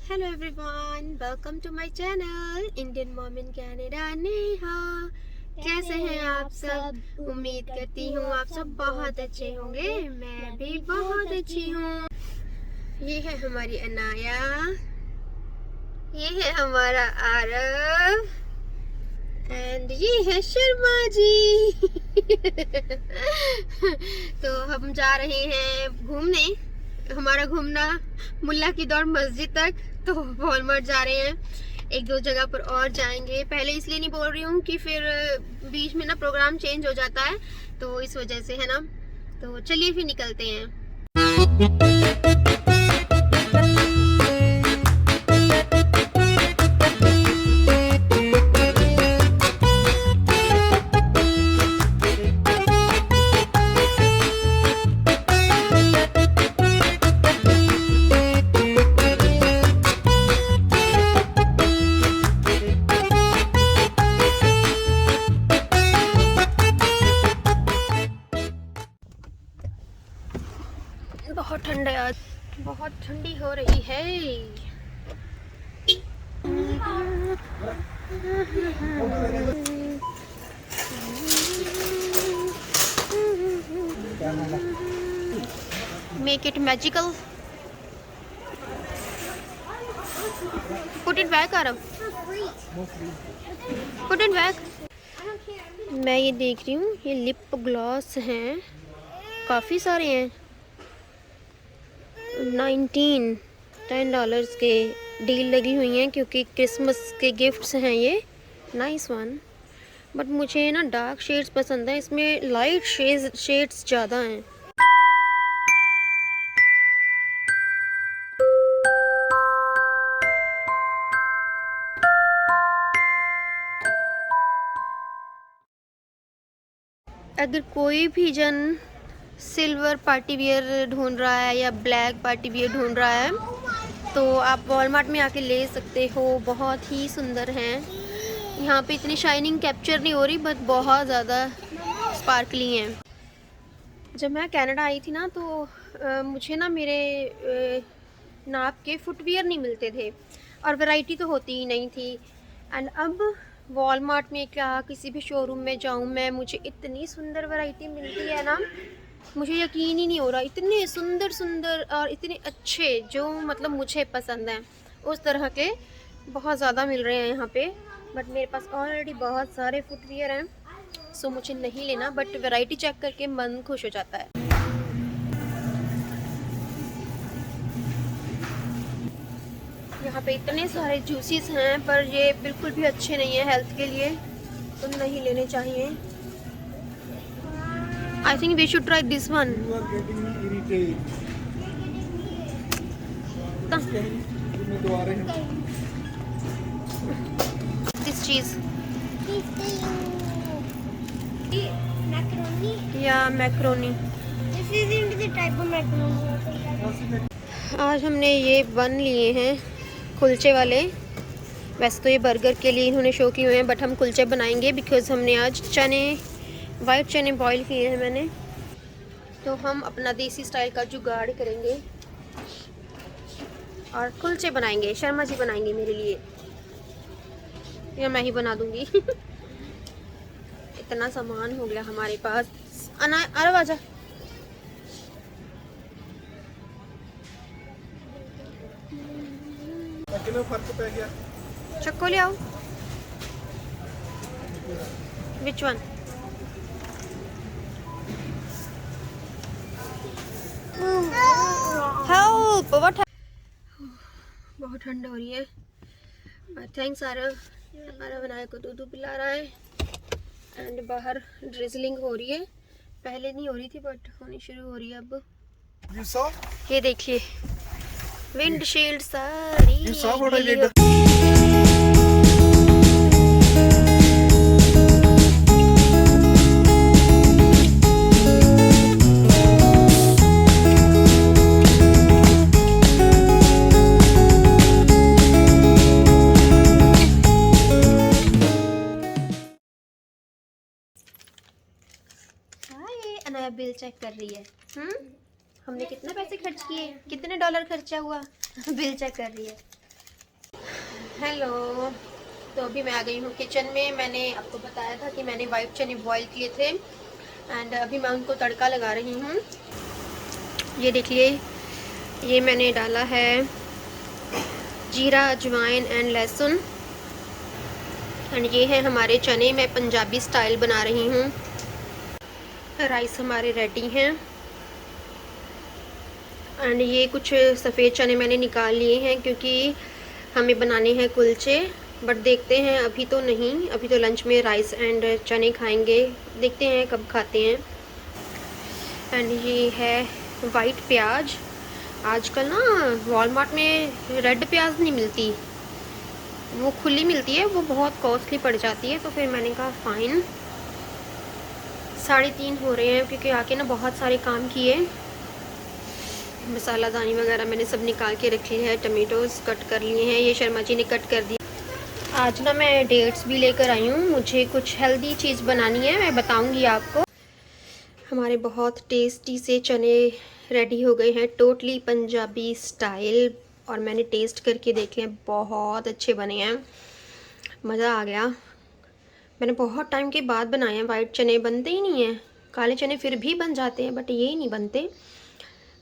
Hello everyone, welcome to my channel Indian mom in Canada. Neha, कैसे हैं आप सब? उम्मीद करती हूँ आप सब बहुत अच्छे होंगे। मैं भी बहुत अच्छी हूँ। ये है हमारी अनाया, ये है हमारा आरव एंड ये है शर्मा जी। तो हम जा रहे हैं घूमने। हमारा घूमना मुल्ला की दौड़ मस्जिद तक, तो वॉलमार्ट जा रहे हैं। एक दो जगह पर और जाएंगे। पहले इसलिए नहीं बोल रही हूँ कि फिर बीच में ना प्रोग्राम चेंज हो जाता है, तो इस वजह से है ना। तो चलिए फिर निकलते हैं। बहुत ठंड है आज, बहुत ठंडी हो रही है। Make it magical. Put it back Aarav, put it back. मैं ये देख रही हूँ, ये लिप ग्लॉस हैं, काफ़ी सारे हैं। 10 डॉलर्स के डील लगी हुई हैं क्योंकि क्रिसमस के गिफ्ट्स हैं ये। Nice one. बट मुझे ना डार्क शेड्स पसंद है, इसमें लाइट शेड्स ज़्यादा हैं। अगर कोई भी जन सिल्वर पार्टी वियर ढूंढ रहा है या ब्लैक पार्टी वियर ढूंढ रहा है, तो आप वॉलमार्ट में आके ले सकते हो। बहुत ही सुंदर हैं। यहाँ पे इतनी शाइनिंग कैप्चर नहीं हो रही, बट बहुत ज़्यादा स्पार्कली हैं। जब मैं कनाडा आई थी ना, तो मुझे ना मेरे नाप के फुटवियर नहीं मिलते थे और वैरायटी तो होती ही नहीं थी। एंड अब वॉलमार्ट में क्या किसी भी शोरूम में जाऊँ मैं, मुझे इतनी सुंदर वैरायटी मिलती है ना, मुझे यकीन ही नहीं हो रहा। इतने सुंदर सुंदर और इतने अच्छे, जो मतलब मुझे पसंद हैं उस तरह के बहुत ज़्यादा मिल रहे हैं यहाँ पे। बट मेरे पास ऑलरेडी बहुत सारे फुटवियर हैं, सो मुझे नहीं लेना। बट वैरायटी चेक करके मन खुश हो जाता है। यहाँ पे इतने सारे जूसेस हैं, पर ये बिल्कुल भी अच्छे नहीं है हेल्थ के लिए, तो नहीं लेने चाहिए। I think we should try this one. This cheese या मैक्रोनी। आज हमने ये बन लिए हैं कुलचे वाले। वैसे तो ये बर्गर के लिए इन्होंने शो किए हुए हैं, बट हम कुलचे बनाएंगे बिकॉज़ हमने आज वाइट चने बॉईल किए हैं मैंने। तो हम अपना देसी स्टाइल का जुगाड़ करेंगे और कुलचे बनाएंगे। शर्मा जी बनाएंगे मेरे लिए, या मैं ही बना दूंगी। इतना सामान हो गया हमारे पास। अरब आजा। चक्को ले आओ। Which one? हेल्प! बहुत ठंड हो रही है। थैंक्स आरव। आरव अनाया को दूध पिला रहा है एंड बाहर ड्रिजलिंग हो रही है। पहले नहीं हो रही थी, बट होनी शुरू हो रही है अब। ये देखिए, विंडशील्ड सारी। अनाया बिल चेक कर रही है। हमने कितने पैसे खर्च किए, कितने डॉलर खर्चा हुआ। बिल चेक कर रही है। हेलो। तो अभी मैं आ गई हूँ किचन में। मैंने आपको बताया था कि मैंने वाइट चने बॉईल किए थे एंड अभी मैं उनको तड़का लगा रही हूँ। ये देखिए, ये मैंने डाला है जीरा, अजवाइन एंड लहसुन। एंड ये है हमारे चने, मैं पंजाबी स्टाइल बना रही हूँ। राइस हमारे रेडी हैं एंड ये कुछ सफ़ेद चने मैंने निकाल लिए हैं क्योंकि हमें बनाने हैं कुलचे। बट देखते हैं, अभी तो नहीं, अभी तो लंच में राइस एंड चने खाएंगे। देखते हैं कब खाते हैं। एंड ये है वाइट प्याज। आजकल ना वॉलमार्ट में रेड प्याज नहीं मिलती, वो खुली मिलती है, वो बहुत कॉस्टली पड़ जाती है। तो फिर मैंने कहा फ़ाइन। 3:30 हो रहे हैं क्योंकि आके ना बहुत सारे काम किए। मसाला दानी वगैरह मैंने सब निकाल के रखी है। टमेटोज़ कट कर लिए हैं, ये शर्मा जी ने कट कर दिए। आज ना मैं डेट्स भी लेकर आई हूँ, मुझे कुछ हेल्दी चीज़ बनानी है, मैं बताऊँगी आपको। हमारे बहुत टेस्टी से चने रेडी हो गए हैं, टोटली पंजाबी स्टाइल। और मैंने टेस्ट करके देखे हैं, बहुत अच्छे बने हैं, मज़ा आ गया। मैंने बहुत टाइम के बाद बनाए हैं। वाइट चने बनते ही नहीं हैं, काले चने फिर भी बन जाते हैं बट ये नहीं बनते।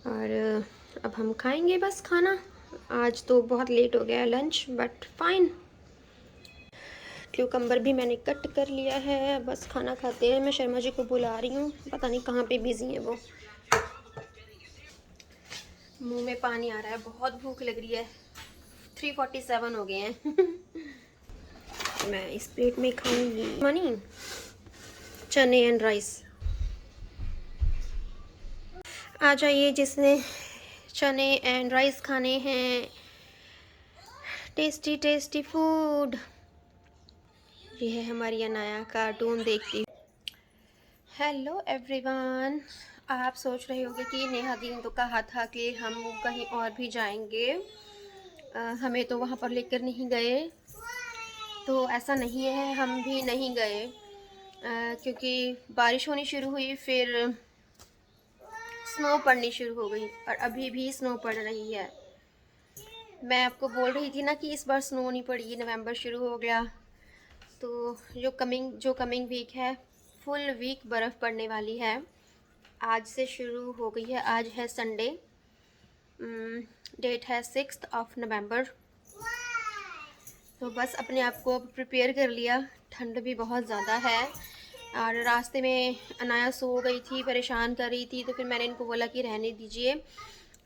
और अब हम खाएंगे बस खाना। आज तो बहुत लेट हो गया है लंच, बट फाइन। क्यूकम्बर भी मैंने कट कर लिया है, बस खाना खाते हैं। मैं शर्मा जी को बुला रही हूँ, पता नहीं कहाँ पे बिज़ी हैं वो। मुंह में पानी आ रहा है, बहुत भूख लग रही है। 3:47 हो गए हैं। मैं इस प्लेट में खाऊंगी मनी चने एंड राइस। आ जाइए जिसने चने एंड राइस खाने हैं, टेस्टी टेस्टी फूड। ये है हमारी अनाया, कार्टून देखती। Hello everyone. आप सोच रहे होंगे कि नेहा दी ने तो कहा था कि हम कहीं और भी जाएंगे, हमें तो वहाँ पर लेकर नहीं गए। तो ऐसा नहीं है, हम भी नहीं गए क्योंकि बारिश होनी शुरू हुई, फिर स्नो पड़नी शुरू हो गई और अभी भी स्नो पड़ रही है। मैं आपको बोल रही थी ना कि इस बार स्नो नहीं पड़ी, नवंबर शुरू हो गया। तो जो कमिंग वीक है, फुल वीक बर्फ़ पड़ने वाली है। आज से शुरू हो गई है, आज है संडे, डेट है 6 नवंबर। तो बस अपने आप को प्रिपेयर कर लिया। ठंड भी बहुत ज़्यादा है और रास्ते में अनाया सो गई थी, परेशान कर रही थी, तो फिर मैंने इनको बोला कि रहने दीजिए।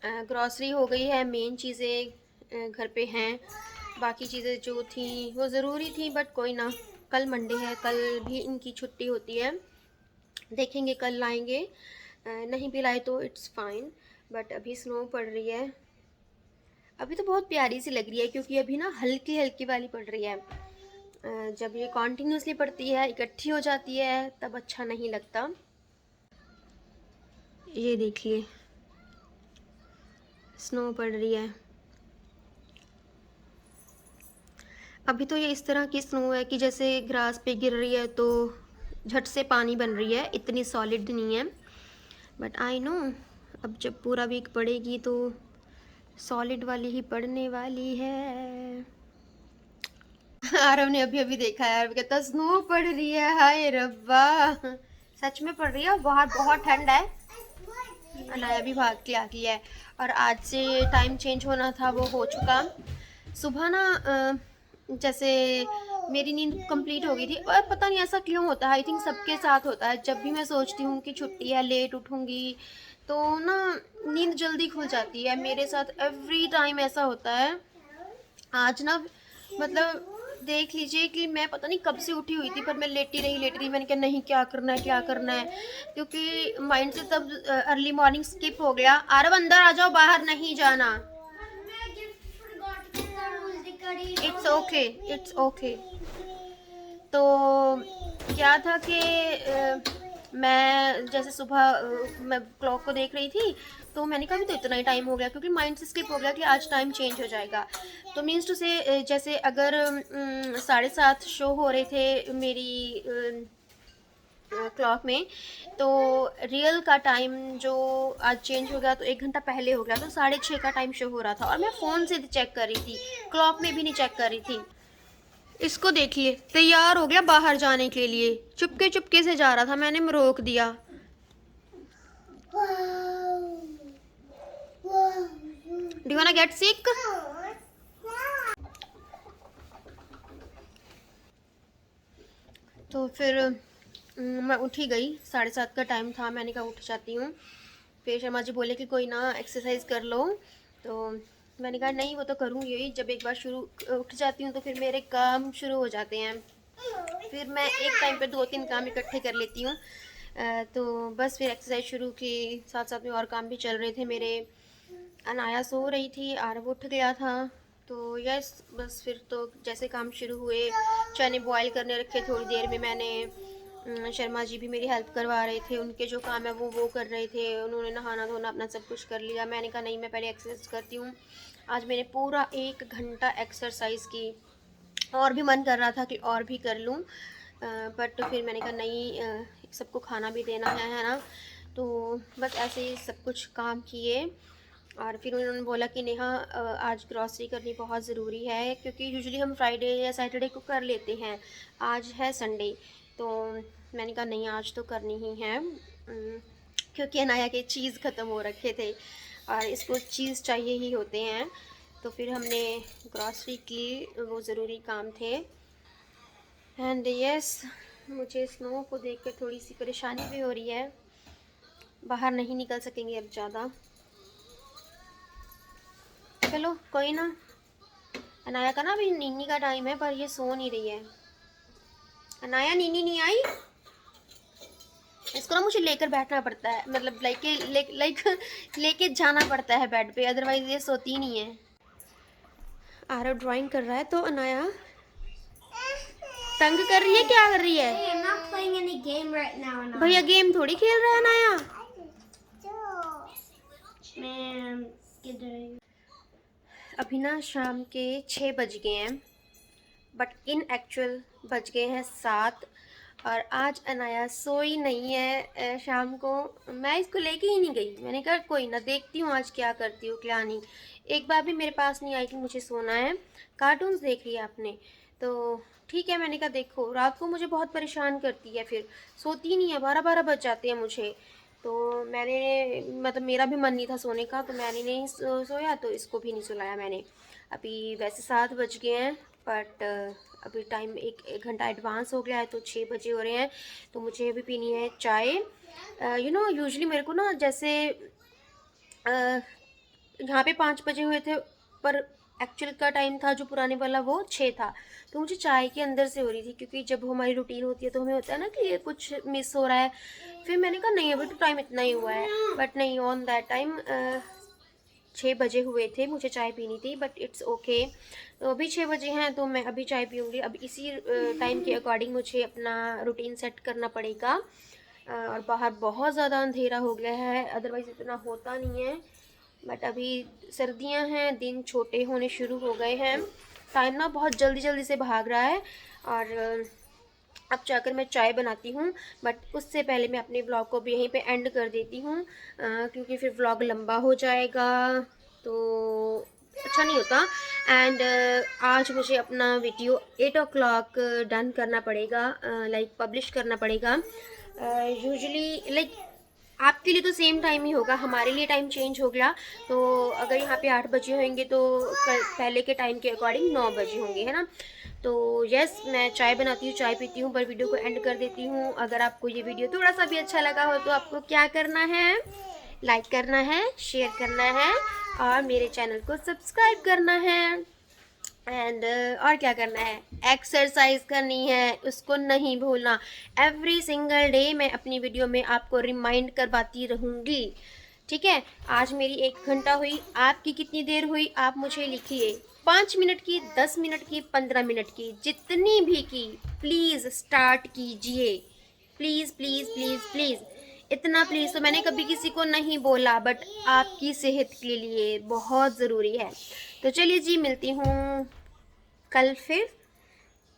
ग्रॉसरी हो गई है, मेन चीज़ें घर पे हैं। बाकी चीज़ें जो थी वो ज़रूरी थी, बट कोई ना, कल मंडे है, कल भी इनकी छुट्टी होती है, देखेंगे कल लाएंगे। नहीं भी लाए तो इट्स फाइन। बट अभी स्नो पड़ रही है, अभी तो बहुत प्यारी सी लग रही है क्योंकि अभी ना हल्की हल्की वाली पड़ रही है। जब ये कॉन्टीन्यूसली पड़ती है, इकट्ठी हो जाती है, तब अच्छा नहीं लगता। ये देखिए स्नो पड़ रही है। अभी तो ये इस तरह की स्नो है कि जैसे ग्रास पे गिर रही है तो झट से पानी बन रही है, इतनी सॉलिड नहीं है। बट आई नो अब जब पूरा वीक पड़ेगी तो सॉलिड वाली ही पड़ने वाली है। आरव ने अभी अभी देखा है, कहता स्नो पड़ रही है, हाय रब्बा। सच में पड़ रही है, बाहर बहुत ठंड है। अनाया भी भाग के आ गई है और आज से टाइम चेंज होना था, वो हो चुका। सुबह ना जैसे मेरी नींद कंप्लीट हो गई थी और पता नहीं ऐसा क्यों होता है, आई थिंक सबके साथ होता है। जब भी मैं सोचती हूँ कि छुट्टी है, लेट उठूँगी, तो ना नींद जल्दी खुल जाती है। मेरे साथ एवरी टाइम ऐसा होता है। आज ना मतलब देख लीजिए कि मैं पता नहीं कब से उठी हुई थी, पर मैं लेटी रही। मैंने कहा नहीं, क्या करना है क्या करना है, क्योंकि माइंड से तब अर्ली मॉर्निंग स्किप हो गया। आरव अंदर आ जाओ, बाहर नहीं जाना। It's okay, it's okay. तो क्या था कि मैं जैसे सुबह मैं क्लॉक को देख रही थी, तो मैंने कहा भी तो इतना ही टाइम हो गया, क्योंकि माइंड से स्किप हो गया कि आज टाइम चेंज हो जाएगा। तो मीन्स टू से जैसे अगर 7:30 शो हो रहे थे मेरी क्लॉक में। तो रियल का टाइम जो आज चेंज हो गया, तो 1 घंटा पहले हो गया, तो 6:30 का टाइम शो हो रहा था और मैं फ़ोन से चेक कर रही थी, क्लॉक में भी नहीं चेक कर रही थी। इसको देखिए, तैयार हो गया बाहर जाने के लिए, चुपके चुपके से जा रहा था, मैंने रोक दिया। Do you वांना get sick? तो फिर मैं उठ ही गई, 7:30 का टाइम था, मैंने कहा उठ जाती हूँ। फिर शर्मा जी बोले कि कोई ना एक्सरसाइज कर लो, तो मैंने कहा नहीं वो तो करूँगी ही, जब एक बार उठ जाती हूँ तो फिर मेरे काम शुरू हो जाते हैं, फिर मैं एक टाइम पे 2-3 काम इकट्ठे कर लेती हूँ। तो बस फिर एक्सरसाइज शुरू की, साथ साथ में और काम भी चल रहे थे मेरे। अनाया सो रही थी, आरव उठ गया था, तो यस बस फिर तो जैसे काम शुरू हुए, चने बॉयल करने रखे थोड़ी देर में मैंने। शर्मा जी भी मेरी हेल्प करवा रहे थे, उनके जो काम है वो कर रहे थे, उन्होंने नहाना धोना अपना सब कुछ कर लिया। मैंने कहा नहीं मैं पहले एक्सरसाइज करती हूँ। आज मैंने पूरा 1 घंटा एक्सरसाइज की, और भी मन कर रहा था कि और भी कर लूँ, बट फिर मैंने कहा नहीं, सबको खाना भी देना है ना। तो बस ऐसे ही सब कुछ काम किए, और फिर उन्होंने बोला कि नेहा आज ग्रॉसरी करनी बहुत ज़रूरी है, क्योंकि यूजुअली हम फ्राइडे या सैटरडे को कर लेते हैं, आज है संडे। तो मैंने कहा नहीं आज तो करनी ही है, क्योंकि अनाया के चीज़ ख़त्म हो रखे थे और इसको चीज़ चाहिए ही होते हैं। तो फिर हमने ग्रॉसरी की, वो ज़रूरी काम थे। एंड यस, मुझे स्नो को देख कर थोड़ी सी परेशानी भी हो रही है, बाहर नहीं निकल सकेंगे अब ज़्यादा। चलो कोई ना, अनाया का ना अभी नीनी का टाइम है, पर ये सो नहीं रही है। अनाया नीनी नहीं आई, इसको ना मुझे लेकर बैठना पड़ता है, मतलब लेके जाना पड़ता है बेड पे, अदरवाइज ये सोती नहीं है। आरव ड्राइंग कर रहा है, तो अनाया तंग कर रही है, क्या कर रही है? भैया गेम थोड़ी खेल रहा है अनाया। अभी ना शाम के 6 बज गए हैं, बट इन एक्चुअल बज गए हैं 7, और आज अनाया सोई नहीं है। शाम को मैं इसको लेके ही नहीं गई, मैंने कहा कोई ना देखती हूँ आज क्या करती हूँ क्या नहीं। एक बार भी मेरे पास नहीं आई कि मुझे सोना है, कार्टून्स देख लिया आपने, तो ठीक है। मैंने कहा देखो रात को मुझे बहुत परेशान करती है, फिर सोती नहीं है, 12-12 बज जाते हैं मुझे। तो मैंने मतलब मेरा भी मन नहीं था सोने का, तो मैंने नहीं सोया, तो इसको भी नहीं सुलाया मैंने। अभी वैसे 7 बज गए हैं, बट अभी टाइम एक घंटा एडवांस हो गया है, तो 6 बजे हो रहे हैं। तो मुझे अभी पीनी है चाय। यूजुअली मेरे को ना जैसे यहाँ पे 5 बजे हुए थे, पर एक्चुअल का टाइम था जो पुराने वाला वो 6 था, तो मुझे चाय के अंदर से हो रही थी, क्योंकि जब हमारी रूटीन होती है तो हमें होता है ना कि ये कुछ मिस हो रहा है। फिर मैंने कहा नहीं अभी तो टाइम इतना ही हुआ है, बट नहीं, ऑन दैट टाइम 6 बजे हुए थे, मुझे चाय पीनी थी, बट इट्स ओके। तो अभी 6 बजे हैं, तो मैं अभी चाय पीऊँगी। अब इसी टाइम के अकॉर्डिंग मुझे अपना रूटीन सेट करना पड़ेगा, और बाहर बहुत ज़्यादा अंधेरा हो गया है, अदरवाइज़ इतना होता नहीं है। बट अभी सर्दियां हैं, दिन छोटे होने शुरू हो गए हैं, टाइम ना बहुत जल्दी जल्दी से भाग रहा है, और अब जाकर मैं चाय बनाती हूँ। बट उससे पहले मैं अपने व्लॉग को भी यहीं पे एंड कर देती हूँ, क्योंकि फिर व्लॉग लंबा हो जाएगा तो अच्छा नहीं होता। एंड आज मुझे अपना वीडियो 8 o'clock डन करना पड़ेगा, लाइक पब्लिश करना पड़ेगा। यूजुअली लाइक आपके लिए तो सेम टाइम ही होगा, हमारे लिए टाइम चेंज हो गया, तो अगर यहाँ पे 8 बजे होंगे तो पहले के टाइम के अकॉर्डिंग 9 बजे होंगे, है ना। तो यस, मैं चाय बनाती हूँ, चाय पीती हूँ, पर वीडियो को एंड कर देती हूँ। अगर आपको ये वीडियो थोड़ा सा भी अच्छा लगा हो तो आपको क्या करना है, लाइक करना है, शेयर करना है, और मेरे चैनल को सब्सक्राइब करना है। एंड और क्या करना है, एक्सरसाइज करनी है, उसको नहीं भूलना। एवरी सिंगल डे मैं अपनी वीडियो में आपको रिमाइंड करवाती रहूँगी, ठीक है। आज मेरी 1 घंटा हुई, आपकी कितनी देर हुई आप मुझे लिखिए, 5 मिनट की, 10 मिनट की, 15 मिनट की, जितनी भी की, प्लीज़ स्टार्ट कीजिए, प्लीज़ प्लीज़ प्लीज़ प्लीज़। इतना प्लीज़ तो मैंने कभी किसी को नहीं बोला, बट आपकी सेहत के लिए बहुत ज़रूरी है। तो चलिए जी, मिलती हूँ कल फिर।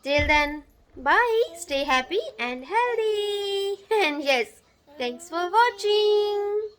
Till then Bye. Stay happy and healthy. And yes, thanks for watching.